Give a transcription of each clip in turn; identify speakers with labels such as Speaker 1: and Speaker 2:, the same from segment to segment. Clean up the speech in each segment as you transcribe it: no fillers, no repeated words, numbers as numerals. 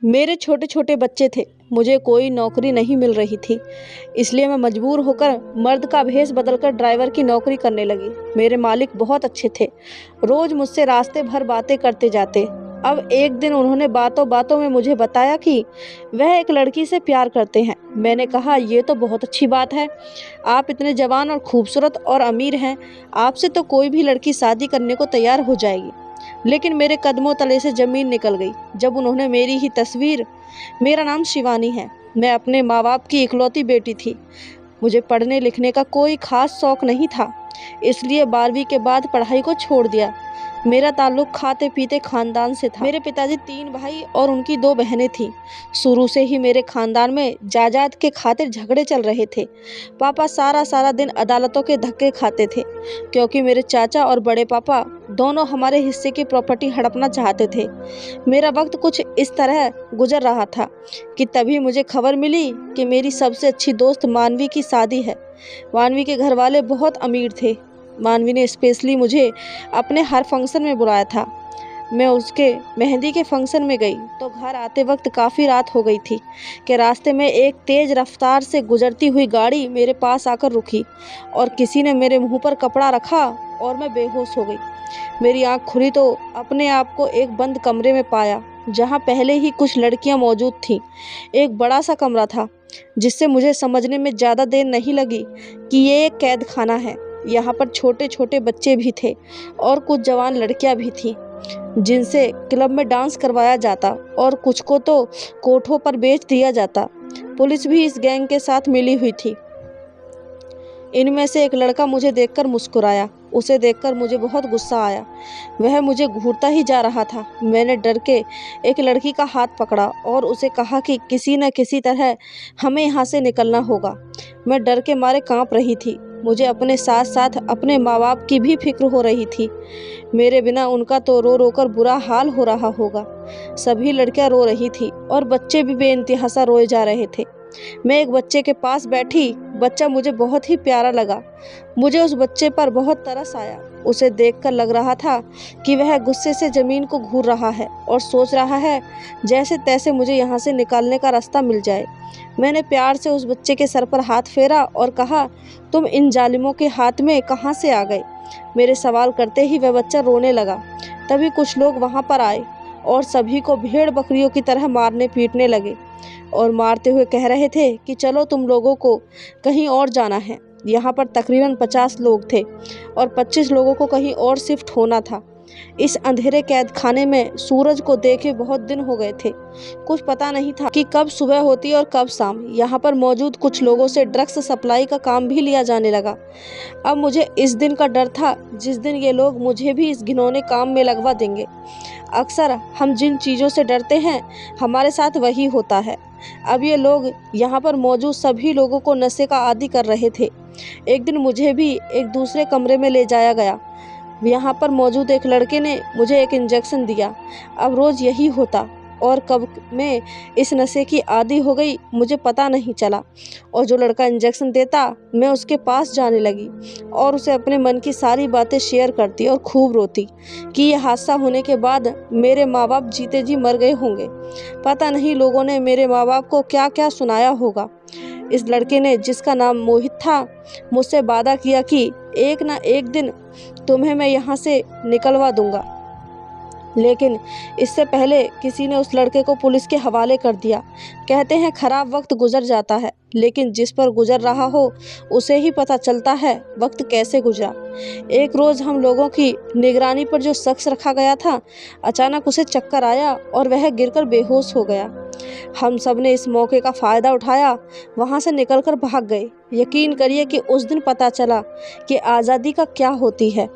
Speaker 1: मेरे छोटे छोटे बच्चे थे, मुझे कोई नौकरी नहीं मिल रही थी, इसलिए मैं मजबूर होकर मर्द का भेष बदलकर ड्राइवर की नौकरी करने लगी। मेरे मालिक बहुत अच्छे थे, रोज मुझसे रास्ते भर बातें करते जाते। अब एक दिन उन्होंने बातों बातों में मुझे बताया कि वह एक लड़की से प्यार करते हैं। मैंने कहा, ये तो बहुत अच्छी बात है, आप इतने जवान और खूबसूरत और अमीर हैं, आपसे तो कोई भी लड़की शादी करने को तैयार हो जाएगी। लेकिन मेरे कदमों तले से ज़मीन निकल गई जब उन्होंने मेरी ही तस्वीर, मेरा नाम शिवानी है, मैं अपने माँ बाप की इकलौती बेटी थी। मुझे पढ़ने लिखने का कोई ख़ास शौक़ नहीं था, इसलिए 12वीं के बाद पढ़ाई को छोड़ दिया। मेरा ताल्लुक़ खाते पीते ख़ानदान से था। मेरे पिताजी 3 भाई और उनकी 2 बहनें थीं। शुरू से ही मेरे ख़ानदान में जायदाद के खातिर झगड़े चल रहे थे। पापा सारा दिन अदालतों के धक्के खाते थे, क्योंकि मेरे चाचा और बड़े पापा दोनों हमारे हिस्से की प्रॉपर्टी हड़पना चाहते थे। मेरा वक्त कुछ इस तरह गुजर रहा था कि तभी मुझे खबर मिली कि मेरी सबसे अच्छी दोस्त मानवी की शादी है। मानवी के घर वाले बहुत अमीर थे। मानवी ने स्पेशली मुझे अपने हर फंक्शन में बुलाया था। मैं उसके मेहंदी के फंक्शन में गई तो घर आते वक्त काफ़ी रात हो गई थी कि रास्ते में एक तेज़ रफ्तार से गुजरती हुई गाड़ी मेरे पास आकर रुकी और किसी ने मेरे मुंह पर कपड़ा रखा और मैं बेहोश हो गई। मेरी आंख खुली तो अपने आप को एक बंद कमरे में पाया, जहां पहले ही कुछ लड़कियां मौजूद थीं। एक बड़ा सा कमरा था, जिससे मुझे समझने में ज़्यादा देर नहीं लगी कि ये एक कैद खाना है। यहाँ पर छोटे छोटे बच्चे भी थे और कुछ जवान लड़कियां भी थीं, जिनसे क्लब में डांस करवाया जाता और कुछ को तो कोठों पर बेच दिया जाता। पुलिस भी इस गैंग के साथ मिली हुई थी। इनमें से एक लड़का मुझे देखकर मुस्कुराया। उसे देखकर मुझे बहुत गुस्सा आया। वह मुझे घूरता ही जा रहा था। मैंने डर के एक लड़की का हाथ पकड़ा और उसे कहा कि किसी न किसी तरह हमें यहाँ से निकलना होगा। मैं डर के मारे कांप रही थी। मुझे अपने साथ साथ अपने माँ बाप की भी फिक्र हो रही थी। मेरे बिना उनका तो रो रो कर बुरा हाल हो रहा होगा। सभी लड़कियां रो रही थी और बच्चे भी बेइंतहा रोए जा रहे थे। मैं एक बच्चे के पास बैठी। बच्चा मुझे बहुत ही प्यारा लगा। मुझे उस बच्चे पर बहुत तरस आया। उसे देखकर लग रहा था कि वह गुस्से से ज़मीन को घूर रहा है और सोच रहा है जैसे तैसे मुझे यहाँ से निकालने का रास्ता मिल जाए। मैंने प्यार से उस बच्चे के सर पर हाथ फेरा और कहा, तुम इन जालिमों के हाथ में कहाँ से आ गए? मेरे सवाल करते ही वह बच्चा रोने लगा। तभी कुछ लोग वहाँ पर आए और सभी को भेड़ बकरियों की तरह मारने पीटने लगे और मारते हुए कह रहे थे कि चलो तुम लोगों को कहीं और जाना है। यहाँ पर तकरीबन 50 लोग थे और 25 लोगों को कहीं और शिफ्ट होना था। इस अंधेरे कैद खाने में सूरज को देखे बहुत दिन हो गए थे। कुछ पता नहीं था कि कब सुबह होती और कब शाम। यहाँ पर मौजूद कुछ लोगों से ड्रग्स सप्लाई का काम भी लिया जाने लगा। अब मुझे इस दिन का डर था जिस दिन ये लोग मुझे भी इस घिनौने काम में लगवा देंगे। अक्सर हम जिन चीज़ों से डरते हैं हमारे साथ वही होता है। अब ये लोग यहाँ पर मौजूद सभी लोगों को नशे का आदी कर रहे थे। एक दिन मुझे भी एक दूसरे कमरे में ले जाया गया। यहाँ पर मौजूद एक लड़के ने मुझे एक इंजेक्शन दिया। अब रोज़ यही होता और कब मैं इस नशे की आदी हो गई मुझे पता नहीं चला। और जो लड़का इंजेक्शन देता मैं उसके पास जाने लगी और उसे अपने मन की सारी बातें शेयर करती और खूब रोती कि ये हादसा होने के बाद मेरे माँ बाप जीते जी मर गए होंगे। पता नहीं लोगों ने मेरे माँ बाप को क्या क्या सुनाया होगा। इस लड़के ने, जिसका नाम मोहित था, मुझसे वादा किया कि एक ना एक दिन तुम्हें मैं यहाँ से निकलवा दूंगा। लेकिन इससे पहले किसी ने उस लड़के को पुलिस के हवाले कर दिया। कहते हैं खराब वक्त गुजर जाता है, लेकिन जिस पर गुजर रहा हो उसे ही पता चलता है वक्त कैसे गुजरा। एक रोज़ हम लोगों की निगरानी पर जो शख्स रखा गया था, अचानक उसे चक्कर आया और वह गिरकर बेहोश हो गया। हम सब ने इस मौके का फ़ायदा उठाया, वहाँ से निकलकर भाग गए। यकीन करिए कि उस दिन पता चला कि आज़ादी का क्या होती है।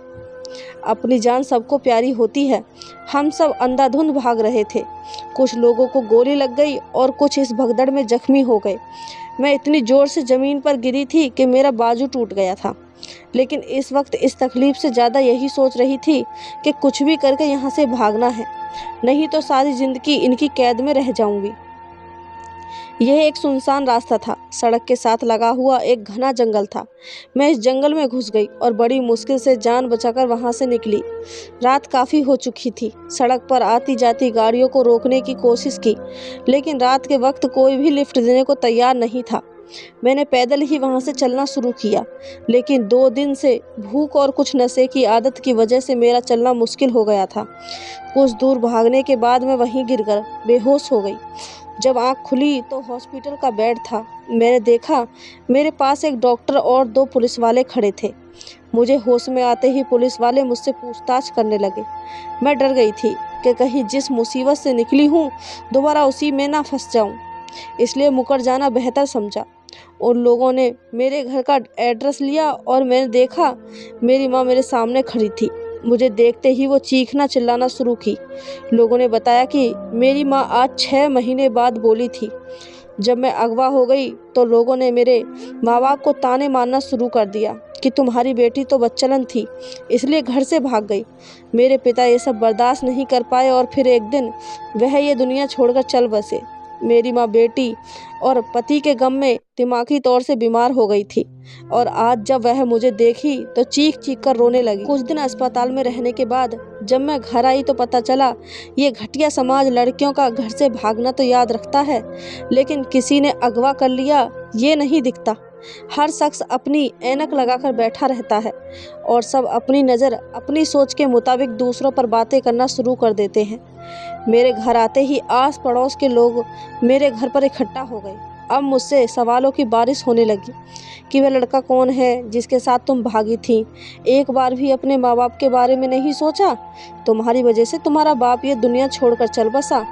Speaker 1: अपनी जान सबको प्यारी होती है। हम सब अंधाधुंध भाग रहे थे। कुछ लोगों को गोली लग गई और कुछ इस भगदड़ में जख्मी हो गए। मैं इतनी ज़ोर से ज़मीन पर गिरी थी कि मेरा बाजू टूट गया था। लेकिन इस वक्त इस तकलीफ़ से ज़्यादा यही सोच रही थी कि कुछ भी करके यहाँ से भागना है, नहीं तो सारी ज़िंदगी इनकी कैद में रह जाऊँगी। यह एक सुनसान रास्ता था। सड़क के साथ लगा हुआ एक घना जंगल था। मैं इस जंगल में घुस गई और बड़ी मुश्किल से जान बचाकर वहां से निकली। रात काफ़ी हो चुकी थी। सड़क पर आती जाती गाड़ियों को रोकने की कोशिश की, लेकिन रात के वक्त कोई भी लिफ्ट देने को तैयार नहीं था। मैंने पैदल ही वहां से चलना शुरू किया, लेकिन 2 दिन से भूख और कुछ नशे की आदत की वजह से मेरा चलना मुश्किल हो गया था। कुछ दूर भागने के बाद मैं वहीं गिरकर बेहोश हो गई। जब आँख खुली तो हॉस्पिटल का बेड था। मैंने देखा मेरे पास एक डॉक्टर और 2 पुलिस वाले खड़े थे। मुझे होश में आते ही पुलिस वाले मुझसे पूछताछ करने लगे। मैं डर गई थी कि कहीं जिस मुसीबत से निकली हूँ दोबारा उसी में ना फंस जाऊँ, इसलिए मुकर जाना बेहतर समझा। उन लोगों ने मेरे घर का एड्रेस लिया और मैंने देखा मेरी माँ मेरे सामने खड़ी थी। मुझे देखते ही वो चीखना चिल्लाना शुरू की। लोगों ने बताया कि मेरी माँ आज 6 महीने बाद बोली थी। जब मैं अगवा हो गई तो लोगों ने मेरे माँ बाप को ताने मारना शुरू कर दिया कि तुम्हारी बेटी तो बच्चलन थी, इसलिए घर से भाग गई। मेरे पिता ये सब बर्दाश्त नहीं कर पाए और फिर एक दिन वह ये दुनिया छोड़कर चल बसे। मेरी माँ बेटी और पति के गम में दिमागी तौर से बीमार हो गई थी और आज जब वह मुझे देखी तो चीख चीख कर रोने लगी। कुछ दिन अस्पताल में रहने के बाद जब मैं घर आई तो पता चला ये घटिया समाज लड़कियों का घर से भागना तो याद रखता है, लेकिन किसी ने अगवा कर लिया ये नहीं दिखता। हर शख्स अपनी ऐनक लगाकर बैठा रहता है और सब अपनी नज़र अपनी सोच के मुताबिक दूसरों पर बातें करना शुरू कर देते हैं। मेरे घर आते ही आस पड़ोस के लोग मेरे घर पर इकट्ठा हो गए। अब मुझसे सवालों की बारिश होने लगी कि वह लड़का कौन है जिसके साथ तुम भागी थी। एक बार भी अपने माँ बाप के बारे में नहीं सोचा? तुम्हारी वजह से तुम्हारा बाप ये दुनिया छोड़कर चल बसा।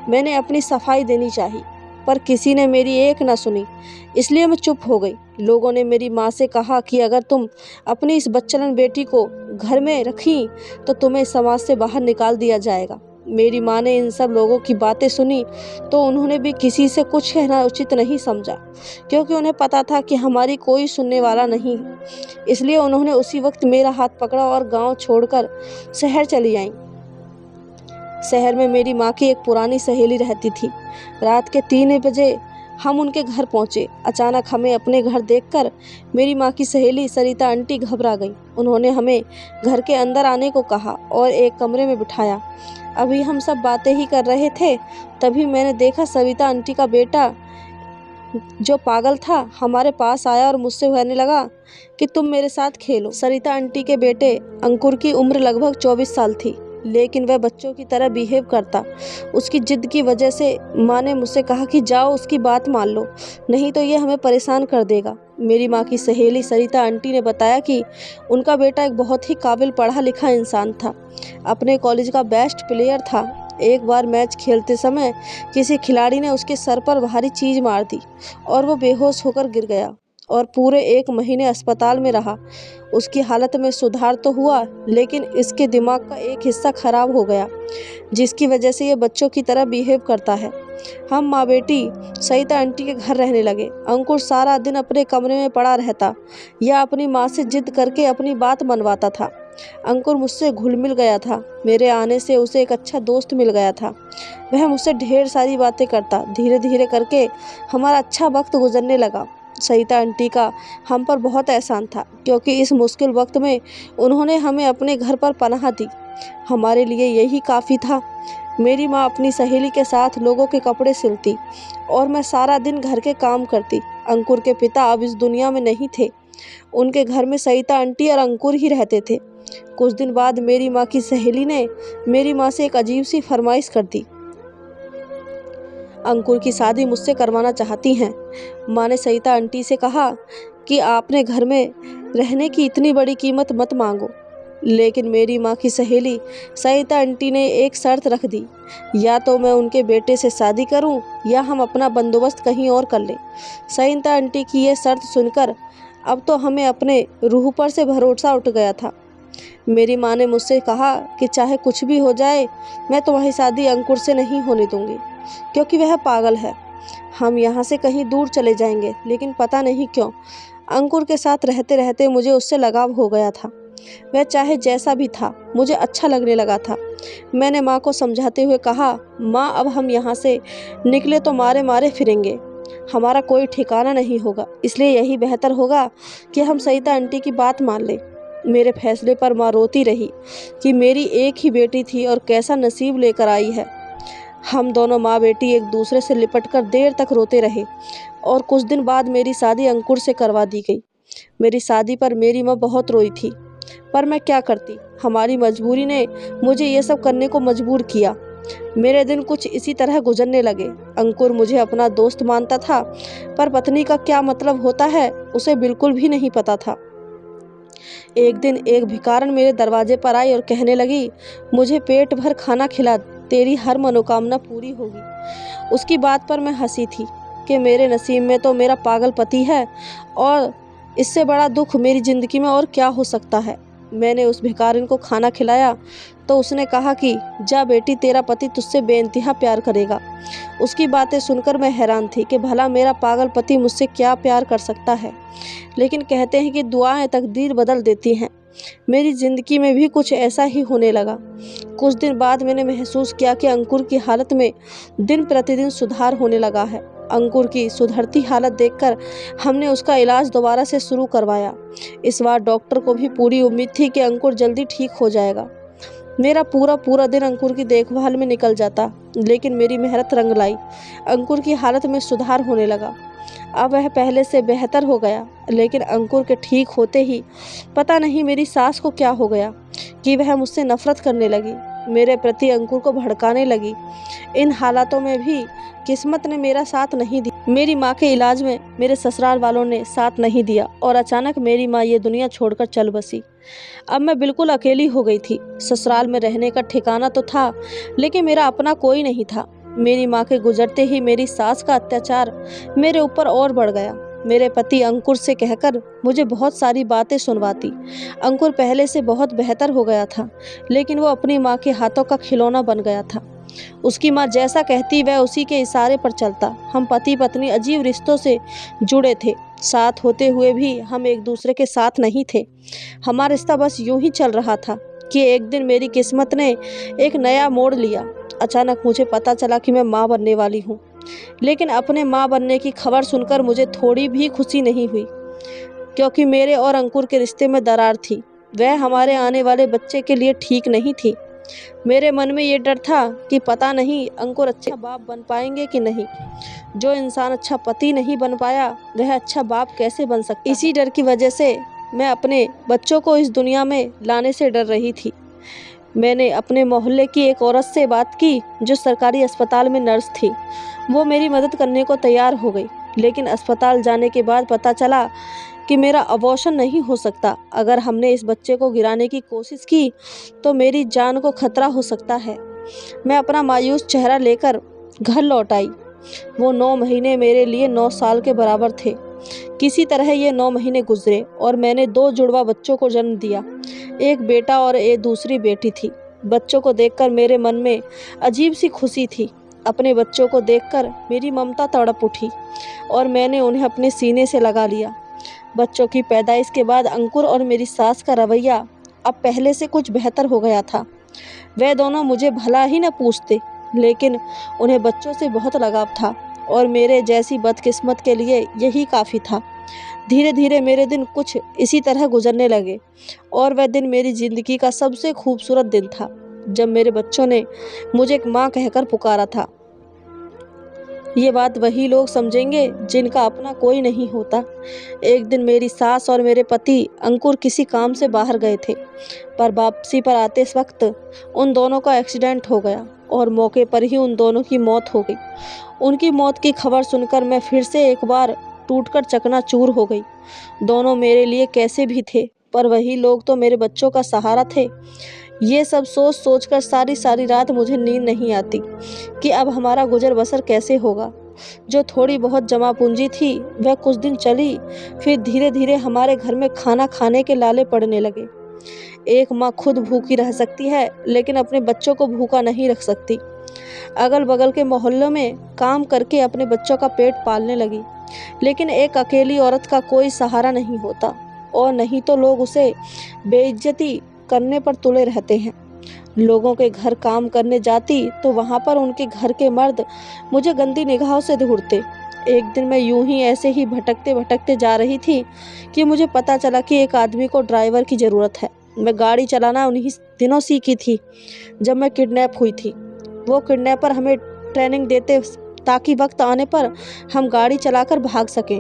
Speaker 1: मैंने अपनी सफाई देनी चाहिए, पर किसी ने मेरी एक न सुनी, इसलिए मैं चुप हो गई। लोगों ने मेरी माँ से कहा कि अगर तुम अपनी इस बच्चलन बेटी को घर में रखी तो तुम्हें समाज से बाहर निकाल दिया जाएगा। मेरी माँ ने इन सब लोगों की बातें सुनी तो उन्होंने भी किसी से कुछ कहना उचित नहीं समझा, क्योंकि उन्हें पता था कि हमारी कोई सुनने वाला नहीं। इसलिए उन्होंने उसी वक्त मेरा हाथ पकड़ा और गांव छोड़कर शहर चली आईं। शहर में मेरी माँ की एक पुरानी सहेली रहती थी। रात के 3 बजे हम उनके घर पहुँचे। अचानक हमें अपने घर देखकर मेरी माँ की सहेली सरिता आंटी घबरा गई। उन्होंने हमें घर के अंदर आने को कहा और एक कमरे में बिठाया। अभी हम सब बातें ही कर रहे थे, तभी मैंने देखा सविता आंटी का बेटा जो पागल था हमारे पास आया और मुझसे कहने लगा कि तुम मेरे साथ खेलो। सरिता आंटी के बेटे अंकुर की उम्र लगभग 24 साल थी, लेकिन वह बच्चों की तरह बिहेव करता। उसकी जिद की वजह से माँ ने मुझसे कहा कि जाओ उसकी बात मान लो, नहीं तो ये हमें परेशान कर देगा। मेरी माँ की सहेली सरिता आंटी ने बताया कि उनका बेटा एक बहुत ही काबिल पढ़ा लिखा इंसान था, अपने कॉलेज का बेस्ट प्लेयर था। एक बार मैच खेलते समय किसी खिलाड़ी ने उसके सर पर भारी चीज़ मार दी और वो बेहोश होकर गिर गया और पूरे 1 महीने अस्पताल में रहा। उसकी हालत में सुधार तो हुआ, लेकिन इसके दिमाग का एक हिस्सा खराब हो गया, जिसकी वजह से ये बच्चों की तरह बिहेव करता है। हम माँ बेटी सरिता आंटी के घर रहने लगे। अंकुर सारा दिन अपने कमरे में पड़ा रहता या अपनी माँ से जिद करके अपनी बात मनवाता था। अंकुर मुझसे घुल मिल गया था। मेरे आने से उसे एक अच्छा दोस्त मिल गया था। वह मुझसे ढेर सारी बातें करता। धीरे धीरे करके हमारा अच्छा वक्त गुजरने लगा। सरिता आंटी का हम पर बहुत एहसान था, क्योंकि इस मुश्किल वक्त में उन्होंने हमें अपने घर पर पनाह दी। हमारे लिए यही काफ़ी था। मेरी माँ अपनी सहेली के साथ लोगों के कपड़े सिलती और मैं सारा दिन घर के काम करती। अंकुर के पिता अब इस दुनिया में नहीं थे। उनके घर में सरिता आंटी और अंकुर ही रहते थे। कुछ दिन बाद मेरी माँ की सहेली ने मेरी माँ से एक अजीब सी फरमाइश कर दी। अंकुर की शादी मुझसे करवाना चाहती हैं। माँ ने सरिता आंटी से कहा कि आपने घर में रहने की इतनी बड़ी कीमत मत मांगो। लेकिन मेरी माँ की सहेली सरिता आंटी ने एक शर्त रख दी, या तो मैं उनके बेटे से शादी करूं या हम अपना बंदोबस्त कहीं और कर लें। सरिता आंटी की ये शर्त सुनकर अब तो हमें अपने रूह पर से भरोसा उठ गया था। मेरी माँ ने मुझसे कहा कि चाहे कुछ भी हो जाए, मैं तुम्हारी शादी अंकुर से नहीं होने दूंगी, क्योंकि वह पागल है। हम यहाँ से कहीं दूर चले जाएंगे, लेकिन पता नहीं क्यों अंकुर के साथ रहते रहते मुझे उससे लगाव हो गया था। वह चाहे जैसा भी था मुझे अच्छा लगने लगा था। मैंने माँ को समझाते हुए कहा, माँ अब हम यहाँ से निकले तो मारे मारे फिरेंगे, हमारा कोई ठिकाना नहीं होगा, इसलिए यही बेहतर होगा कि हम सईता आंटी की बात मान लें। मेरे फैसले पर माँ रोती रही कि मेरी एक ही बेटी थी और कैसा नसीब लेकर आई है। हम दोनों माँ बेटी एक दूसरे से लिपटकर देर तक रोते रहे और कुछ दिन बाद मेरी शादी अंकुर से करवा दी गई। मेरी शादी पर मेरी माँ बहुत रोई थी, पर मैं क्या करती, हमारी मजबूरी ने मुझे ये सब करने को मजबूर किया। मेरे दिन कुछ इसी तरह गुजरने लगे। अंकुर मुझे अपना दोस्त मानता था, पर पत्नी का क्या मतलब होता है उसे बिल्कुल भी नहीं पता था। एक दिन एक भिखारन मेरे दरवाजे पर आई और कहने लगी, मुझे पेट भर खाना खिला, तेरी हर मनोकामना पूरी होगी। उसकी बात पर मैं हंसी थी कि मेरे नसीब में तो मेरा पागल पति है और इससे बड़ा दुख मेरी ज़िंदगी में और क्या हो सकता है। मैंने उस भिखारिन को खाना खिलाया तो उसने कहा कि जा बेटी, तेरा पति तुझसे बेइंतहा प्यार करेगा। उसकी बातें सुनकर मैं हैरान थी कि भला मेरा पागल पति मुझसे क्या प्यार कर सकता है। लेकिन कहते हैं कि दुआएं तकदीर बदल देती हैं। मेरी ज़िंदगी में भी कुछ ऐसा ही होने लगा। कुछ दिन बाद मैंने महसूस किया कि अंकुर की हालत में दिन प्रतिदिन सुधार होने लगा है। अंकुर की सुधरती हालत देखकर हमने उसका इलाज दोबारा से शुरू करवाया। इस बार डॉक्टर को भी पूरी उम्मीद थी कि अंकुर जल्दी ठीक हो जाएगा। मेरा पूरा दिन अंकुर की देखभाल में निकल जाता, लेकिन मेरी मेहनत रंग लाई। अंकुर की हालत में सुधार होने लगा। अब वह पहले से बेहतर हो गया, लेकिन अंकुर के ठीक होते ही पता नहीं मेरी सास को क्या हो गया कि वह मुझसे नफरत करने लगी, मेरे प्रति अंकुर को भड़काने लगी। इन हालातों में भी किस्मत ने मेरा साथ नहीं दिया। मेरी माँ के इलाज में मेरे ससुराल वालों ने साथ नहीं दिया और अचानक मेरी माँ ये दुनिया छोड़कर चल बसी। अब मैं बिल्कुल अकेली हो गई थी। ससुराल में रहने का ठिकाना तो था, लेकिन मेरा अपना कोई नहीं था। मेरी माँ के गुजरते ही मेरी सास का अत्याचार मेरे ऊपर और बढ़ गया। मेरे पति अंकुर से कहकर मुझे बहुत सारी बातें सुनवाती। अंकुर पहले से बहुत बेहतर हो गया था, लेकिन वो अपनी माँ के हाथों का खिलौना बन गया था। उसकी माँ जैसा कहती वह उसी के इशारे पर चलता। हम पति पत्नी अजीब रिश्तों से जुड़े थे, साथ होते हुए भी हम एक दूसरे के साथ नहीं थे। हमारा रिश्ता बस यूं ही चल रहा था कि एक दिन मेरी किस्मत ने एक नया मोड़ लिया। अचानक मुझे पता चला कि मैं माँ बनने वाली हूँ, लेकिन अपने माँ बनने की खबर सुनकर मुझे थोड़ी भी खुशी नहीं हुई, क्योंकि मेरे और अंकुर के रिश्ते में दरार थी। वह हमारे आने वाले बच्चे के लिए ठीक नहीं थी। मेरे मन में ये डर था कि पता नहीं अंकुर अच्छा बाप बन पाएंगे कि नहीं। जो इंसान अच्छा पति नहीं बन पाया, वह अच्छा बाप कैसे बन सकता। इसी डर की वजह से मैं अपने बच्चों को इस दुनिया में लाने से डर रही थी। मैंने अपने मोहल्ले की एक औरत से बात की जो सरकारी अस्पताल में नर्स थी। वो मेरी मदद करने को तैयार हो गई, लेकिन अस्पताल जाने के बाद पता चला कि मेरा अबॉर्शन नहीं हो सकता। अगर हमने इस बच्चे को गिराने की कोशिश की तो मेरी जान को खतरा हो सकता है। मैं अपना मायूस चेहरा लेकर घर लौट आई। वो 9 महीने मेरे लिए 9 साल के बराबर थे। किसी तरह ये 9 महीने गुजरे और मैंने 2 जुड़वा बच्चों को जन्म दिया। एक बेटा और एक दूसरी बेटी थी। बच्चों को देखकर मेरे मन में अजीब सी खुशी थी। अपने बच्चों को देखकर मेरी ममता तड़प उठी और मैंने उन्हें अपने सीने से लगा लिया। बच्चों की पैदाइश के बाद अंकुर और मेरी सास का रवैया अब पहले से कुछ बेहतर हो गया था। वे दोनों मुझे भला ही न पूछते, लेकिन उन्हें बच्चों से बहुत लगाव था और मेरे जैसी बदकिस्मत के लिए यही काफ़ी था। धीरे धीरे मेरे दिन कुछ इसी तरह गुजरने लगे और वह दिन मेरी ज़िंदगी का सबसे खूबसूरत दिन था, जब मेरे बच्चों ने मुझे एक माँ कहकर पुकारा था। ये बात वही लोग समझेंगे जिनका अपना कोई नहीं होता। एक दिन मेरी सास और मेरे पति अंकुर किसी काम से बाहर गए थे, पर वापसी पर आते वक्त उन दोनों का एक्सीडेंट हो गया और मौके पर ही उन दोनों की मौत हो गई। उनकी मौत की खबर सुनकर मैं फिर से एक बार टूटकर चकनाचूर हो गई। दोनों मेरे लिए कैसे भी थे, पर वही लोग तो मेरे बच्चों का सहारा थे। ये सब सोच सोचकर सारी रात मुझे नींद नहीं आती कि अब हमारा गुजर बसर कैसे होगा। जो थोड़ी बहुत जमा पूंजी थी वह कुछ दिन चली, फिर धीरे धीरे हमारे घर में खाना खाने के लाले पड़ने लगे। एक माँ खुद भूखी रह सकती है, लेकिन अपने बच्चों को भूखा नहीं रख सकती। अगल बगल के मोहल्लों में काम करके अपने बच्चों का पेट पालने लगी, लेकिन एक अकेली औरत का कोई सहारा नहीं होता। और नहीं तो लोग उसे बेइज्जती करने पर तुले रहते हैं। लोगों के घर काम करने जाती तो वहाँ पर उनके घर के मर्द मुझे गंदी निगाहों से घूरते। एक दिन मैं यूं ही ऐसे ही भटकते भटकते जा रही थी कि मुझे पता चला कि एक आदमी को ड्राइवर की ज़रूरत है। मैं गाड़ी चलाना उन्हीं दिनों सीखी थी जब मैं किडनैप हुई थी। वो किडनैपर हमें ट्रेनिंग देते ताकि वक्त आने पर हम गाड़ी चलाकर भाग सकें।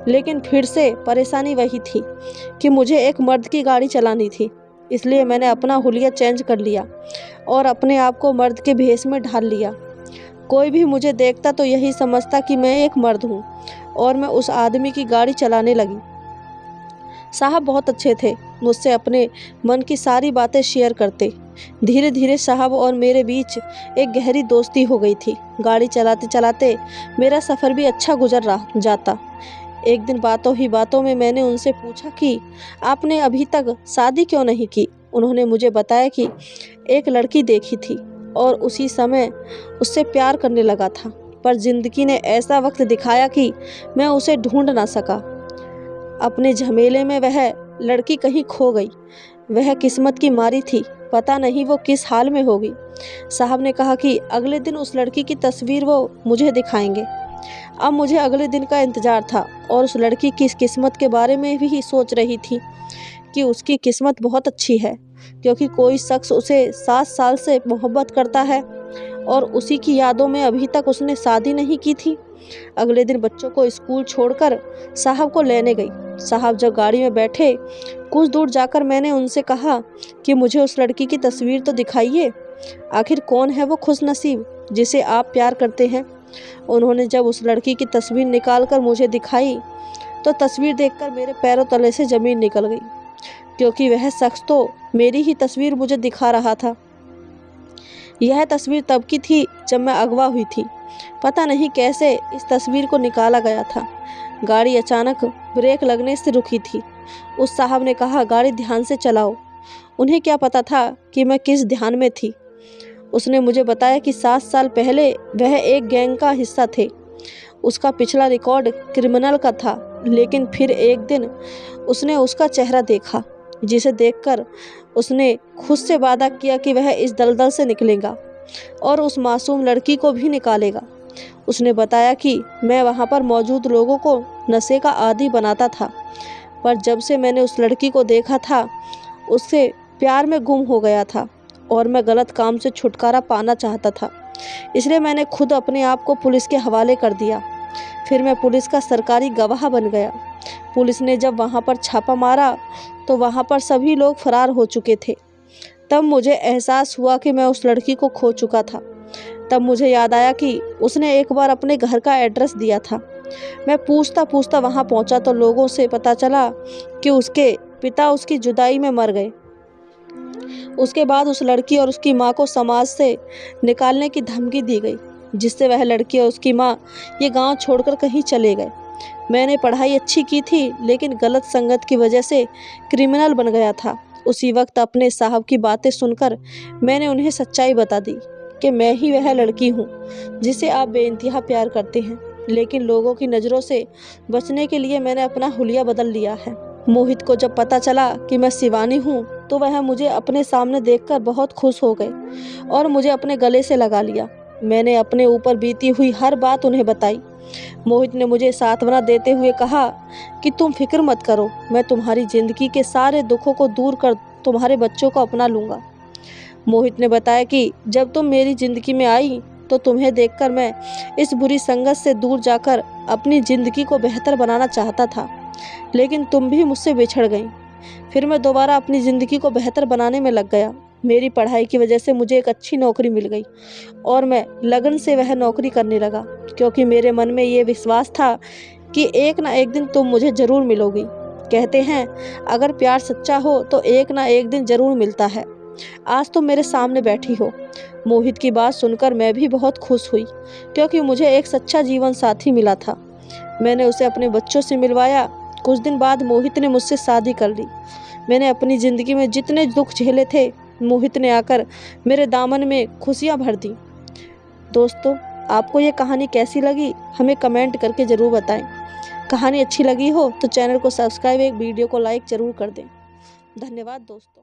Speaker 1: लेकिन फिर से परेशानी वही थी कि मुझे एक मर्द की गाड़ी चलानी थी। इसलिए मैंने अपना हुलिया चेंज कर लिया और अपने आप को मर्द के भेष में ढाल लिया। कोई भी मुझे देखता तो यही समझता कि मैं एक मर्द हूँ और मैं उस आदमी की गाड़ी चलाने लगी। साहब बहुत अच्छे थे, मुझसे अपने मन की सारी बातें शेयर करते। धीरे धीरे साहब और मेरे बीच एक गहरी दोस्ती हो गई थी। गाड़ी चलाते चलाते मेरा सफ़र भी अच्छा गुजर रहा जाता। एक दिन बातों ही बातों में मैंने उनसे पूछा कि आपने अभी तक शादी क्यों नहीं की। उन्होंने मुझे बताया कि एक लड़की देखी थी और उसी समय उससे प्यार करने लगा था, पर ज़िंदगी ने ऐसा वक्त दिखाया कि मैं उसे ढूंढ ना सका। अपने झमेले में वह लड़की कहीं खो गई। वह किस्मत की मारी थी, पता नहीं वो किस हाल में होगी। साहब ने कहा कि अगले दिन उस लड़की की तस्वीर वो मुझे दिखाएंगे। अब मुझे अगले दिन का इंतज़ार था और उस लड़की की किस्मत के बारे में भी सोच रही थी कि उसकी किस्मत बहुत अच्छी है, क्योंकि कोई शख्स उसे 7 साल से मोहब्बत करता है और उसी की यादों में अभी तक उसने शादी नहीं की थी। अगले दिन बच्चों को स्कूल छोड़कर साहब को लेने गई। साहब जब गाड़ी में बैठे, कुछ दूर जाकर मैंने उनसे कहा कि मुझे उस लड़की की तस्वीर तो दिखाइए। आखिर कौन है वो खुशनसीब जिसे आप प्यार करते हैं। उन्होंने जब उस लड़की की तस्वीर निकाल कर मुझे दिखाई तो तस्वीर देखकर मेरे पैरों तले से ज़मीन निकल गई, क्योंकि वह शख्स तो मेरी ही तस्वीर मुझे दिखा रहा था। यह तस्वीर तब की थी जब मैं अगवा हुई थी। पता नहीं कैसे इस तस्वीर को निकाला गया था। गाड़ी अचानक ब्रेक लगने से रुकी थी। उस साहब ने कहा, गाड़ी ध्यान से चलाओ। उन्हें क्या पता था कि मैं किस ध्यान में थी। उसने मुझे बताया कि 7 साल पहले वह एक गैंग का हिस्सा थे। उसका पिछला रिकॉर्ड क्रिमिनल का था, लेकिन फिर एक दिन उसने उसका चेहरा देखा, जिसे देखकर उसने खुद से वादा किया कि वह इस दलदल से निकलेगा और उस मासूम लड़की को भी निकालेगा। उसने बताया कि मैं वहाँ पर मौजूद लोगों को नशे का आदी बनाता था, पर जब से मैंने उस लड़की को देखा था, उससे प्यार में गुम हो गया था और मैं गलत काम से छुटकारा पाना चाहता था। इसलिए मैंने खुद अपने आप को पुलिस के हवाले कर दिया। फिर मैं पुलिस का सरकारी गवाह बन गया। पुलिस ने जब वहाँ पर छापा मारा तो वहाँ पर सभी लोग फरार हो चुके थे। तब मुझे एहसास हुआ कि मैं उस लड़की को खो चुका था। तब मुझे याद आया कि उसने एक बार अपने घर का एड्रेस दिया था। मैं पूछता पूछता वहाँ पहुँचा तो लोगों से पता चला कि उसके पिता उसकी जुदाई में मर गए। उसके बाद उस लड़की और उसकी माँ को समाज से निकालने की धमकी दी गई, जिससे वह लड़की और उसकी माँ ये गांव छोड़कर कहीं चले गए। मैंने पढ़ाई अच्छी की थी, लेकिन गलत संगत की वजह से क्रिमिनल बन गया था। उसी वक्त अपने साहब की बातें सुनकर मैंने उन्हें सच्चाई बता दी कि मैं ही वह लड़की हूँ जिसे आप बेइंतहा प्यार करते हैं। लेकिन लोगों की नज़रों से बचने के लिए मैंने अपना हुलिया बदल लिया है। मोहित को जब पता चला कि मैं शिवानी हूँ तो वह मुझे अपने सामने देखकर बहुत खुश हो गए और मुझे अपने गले से लगा लिया। मैंने अपने ऊपर बीती हुई हर बात उन्हें बताई। मोहित ने मुझे सांत्वना देते हुए कहा कि तुम फिक्र मत करो, मैं तुम्हारी ज़िंदगी के सारे दुखों को दूर कर तुम्हारे बच्चों को अपना लूँगा। मोहित ने बताया कि जब तुम मेरी ज़िंदगी में आई तो तुम्हें देखकर मैं इस बुरी संगत से दूर जाकर अपनी ज़िंदगी को बेहतर बनाना चाहता था, लेकिन तुम भी मुझसे बिछड़ गई। फिर मैं दोबारा अपनी ज़िंदगी को बेहतर बनाने में लग गया। मेरी पढ़ाई की वजह से मुझे एक अच्छी नौकरी मिल गई और मैं लगन से वह नौकरी करने लगा, क्योंकि मेरे मन में ये विश्वास था कि एक ना एक दिन तुम मुझे ज़रूर मिलोगी। कहते हैं अगर प्यार सच्चा हो तो एक ना एक दिन ज़रूर मिलता है। आज तुम मेरे सामने बैठी हो। मोहित की बात सुनकर मैं भी बहुत खुश हुई, क्योंकि मुझे एक सच्चा जीवन साथी मिला था। मैंने उसे अपने बच्चों से मिलवाया। कुछ दिन बाद मोहित ने मुझसे शादी कर ली। मैंने अपनी ज़िंदगी में जितने दुख झेले थे, मोहित ने आकर मेरे दामन में खुशियाँ भर दी। दोस्तों, आपको ये कहानी कैसी लगी हमें कमेंट करके ज़रूर बताएं। कहानी अच्छी लगी हो तो चैनल को सब्सक्राइब, एक वीडियो को लाइक ज़रूर कर दें। धन्यवाद दोस्तों।